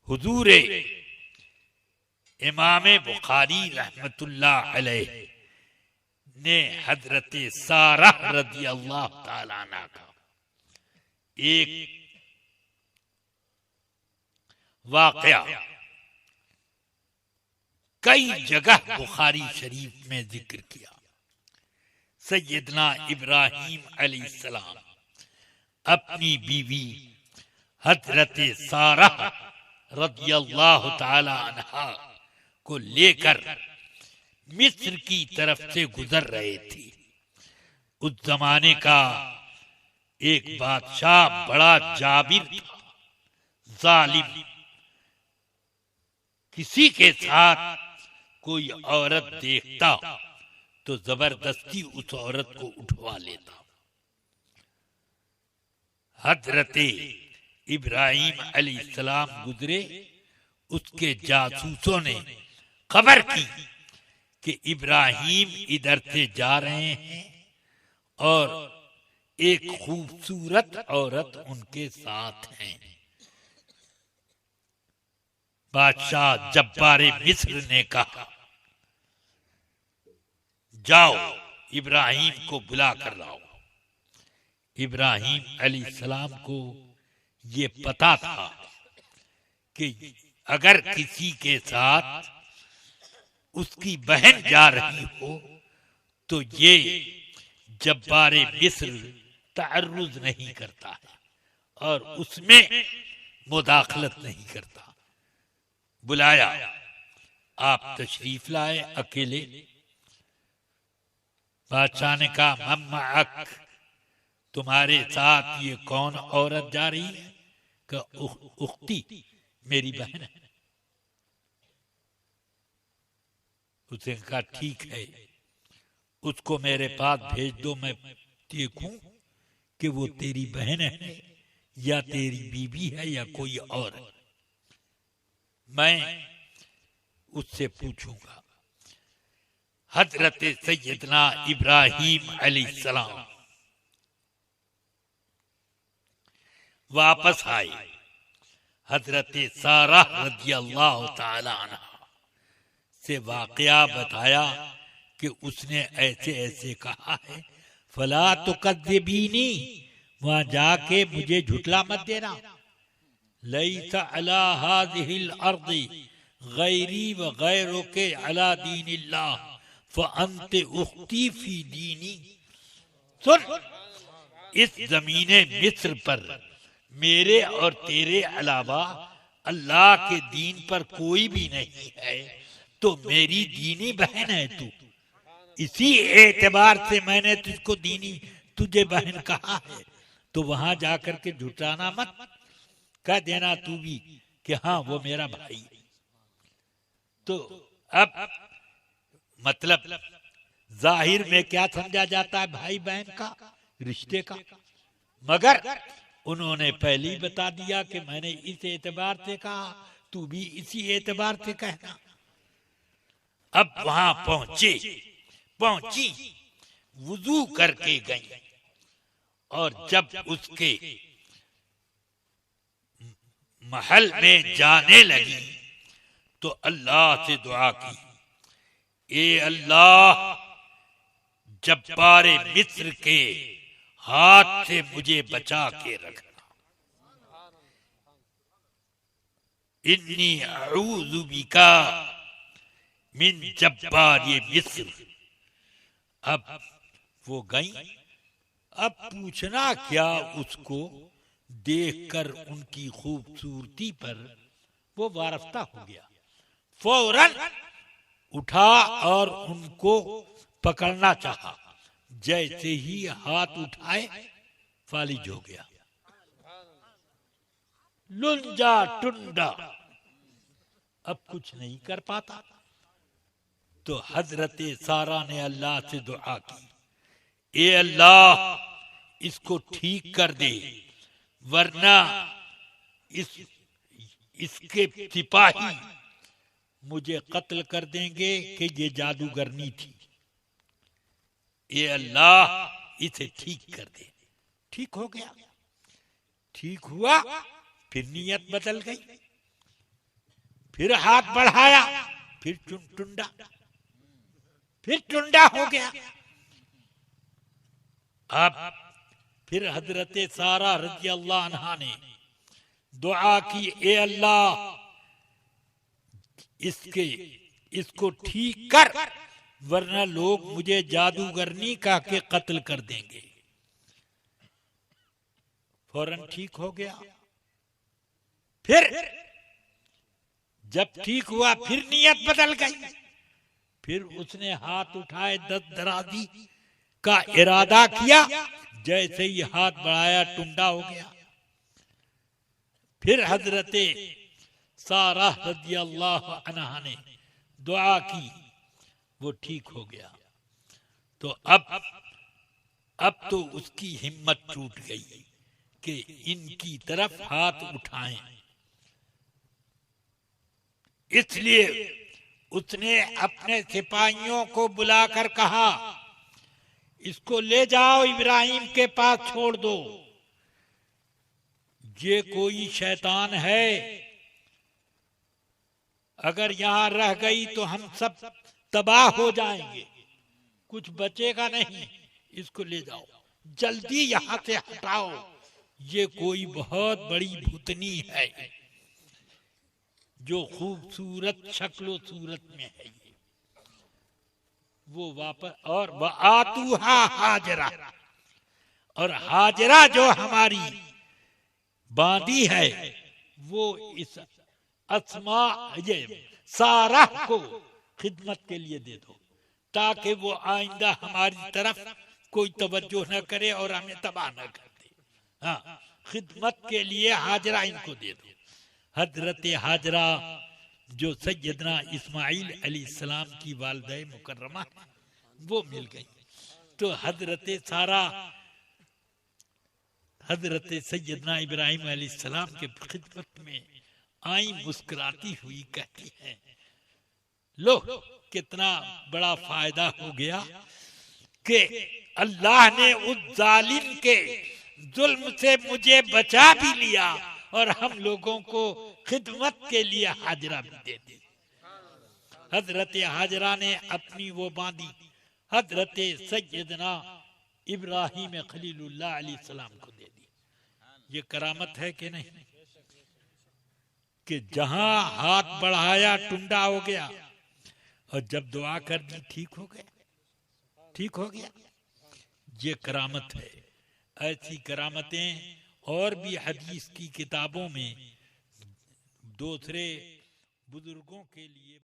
हुजूर इमाम बुखारी रहमतुल्लाह अलैह ने हजरत सारा रज़ी अल्लाह ताला अन्हा का एक वाकया कई जगह बुखारी शरीफ में जिक्र किया। सैयदना इब्राहिम अलैहिस्सलाम अपनी बीवी हजरत सारा रज़ियल्लाहु ताला अन्हा को लेकर मिस्र की तरफ से गुजर रहे थे। उस जमाने का एक बादशाह बड़ा जाबिर था, जालिम। किसी के साथ कोई औरत देखता तो जबरदस्ती उस औरत को उठवा लेता। हजरत इब्राहिम अलैहिस्सलाम गुजरे, उसके जासूसों ने खबर की कि इब्राहिम इधर से जा रहे हैं और एक खूबसूरत औरत उनके साथ है। बादशाह जब्बारे मिस्र ने कहा, जाओ इब्राहिम को बुला कर लाओ। इब्राहिम अलैहिस्सलाम को ये पता था कि अगर किसी के साथ उसकी बहन जा रही हो तो ये जब्बारे मिस्र तअर्रुज नहीं करता है और उसमें मुदाखलत नहीं करता। बुलाया, आप तशरीफ लाए अकेले। बादशाह ने कहा, मम्माअक, तुम्हारे साथ ये कौन औरत जा रही है? कि उख्ती, मेरी बहन है। उसने कहा, ठीक है, उसको मेरे पास भेज दो, मैं देखूं कि वो तेरी बहन है या तेरी बीवी है या कोई और है, मैं उससे पूछूंगा। हजरत सैयदना इब्राहिम अलैहिस्सलाम वापस आए। हजरत सारा रज़ियल्लाहु ताला अन्हा से वाकया बताया कि उसने ऐसे ऐसे कहा है, फला तुकद्दिबीनी, वहां जाके मुझे झुटला मत देना। लैसा अला हाज़िहिल अर्दी गैरी व गैरुके अला दीनिल्लाह फ़अन्त उख्ती फी दीनी। सुन, इस जमीने मिस्र पर मेरे और तेरे अलावा अल्लाह के दीन पर कोई भी नहीं है, तो मेरी दीनी बहन है तू। इसी एतबार से मैंने तुझको दीनी, तुझे बहन कहा है, तो वहां जाकर के झुटाना मत, कह देना तू भी कि हाँ वो मेरा भाई है। तो अब मतलब जाहिर में क्या समझा जाता है भाई बहन का रिश्ते का, मगर उन्होंने पहले ही बता दिया कि मैंने इस एतबार से कहा, तू भी इसी एतबार से कहना। अब वहां पहुंची, वुजू करके गई और जब उसके महल में जाने लगी तो अल्लाह से दुआ की, ए अल्लाह, जब्बारे मिस्र के हाथ से मुझे बचा के रखना। इन्नी अऊज़ु बिका मिन जब्बारे मिस्र। अब वो गई, अब पूछना क्या, उसको देखकर उनकी खूबसूरती पर वो वारफ्ता हो गया। फौरन उठा और उनको पकड़ना चाहा, जैसे ही हाथ उठाए फालिज हो गया, लुंजा टुंडा, अब कुछ नहीं कर पाता। तो हजरत सारा ने अल्लाह से दुआ की, ए अल्लाह, इसको ठीक कर दे, वरना इसके सिपाही मुझे कत्ल कर देंगे कि ये जादूगरनी थी। ए अल्लाह, इसे ठीक कर दे। ठीक हो गया, ठीक हुआ, फिर नियत बदल गई। फिर हाथ बढ़ाया, फिर टुंडा, फिर टुंडा हो गया। अब फिर हजरत सारा रज़ी अल्लाह अन्हा ने दुआ की, ए अल्लाह इसको ठीक कर, वरना लोग मुझे जादूगरनी कह के कत्ल कर देंगे। फौरन ठीक हो गया। फिर जब ठीक हुआ फिर नियत बदल गई। फिर उसने हाथ उठाए, 10 दराजी का इरादा किया। जैसे ही हाथ बढ़ाया टुंडा हो गया। फिर हजरत सारा रज़ी अल्लाह अन्हा ने दुआ की, वो ठीक हो गया। तो अब तो उसकी हिम्मत टूट गई कि इनकी तरफ हाथ उठाएं। इसलिए उसने अपने सिपाहियों को बुलाकर कहा, इसको ले जाओ इब्राहिम के पास छोड़ दो। ये कोई शैतान है, अगर यहां रह गई तो हम सब तबाह हो जाएंगे, कुछ बचेगा नहीं। इसको ले जाओ, जल्दी यहां से हटाओ। ये कोई बहुत बड़ी भूतनी है जो खूबसूरत शक्लो सूरत में है। वो वापस, और आतूहा हाजरा, और हाजरा जो हमारी बांदी है, वो इस अस्मा ये सारा को खिदमत के लिए दे दो, ताकि वो आइंदा हमारी तरफ कोई तवज्जो न करे और हमें तबाह न कर दे। हाँ, खिदमत के लिए हाजरा इनको दे दो। हजरत हाजरा जो सैयदना इस्माइल अलैहिस्सलाम की वालिदा मुकर्रमा वो मिल गई। तो हजरत सारा हजरत सैयदना इब्राहिम अलैहिस्सलाम के खिदमत में आई, मुस्कुराती हुई कहती हैं, लो कितना बड़ा फायदा हो गया कि अल्लाह ने उस जालिम के जुल्म से मुझे बचा भी लिया और हम लोगों को खिदमत के लिए हाजरा भी दे दी। हजरत हाजरा ने अपनी वो बांधी हजरत सैयदना इब्राहिम खलीलुल्लाह अलैहिस्सलाम को दे दी। ये करामत है कि नहीं, कि जहां हाथ बढ़ाया टुंडा हो गया, और जब दुआ कर दी ठीक हो गया, ठीक हो गया। ये करामत है। ऐसी करामतें और भी हदीस की किताबों में दूसरे बुजुर्गों के लिए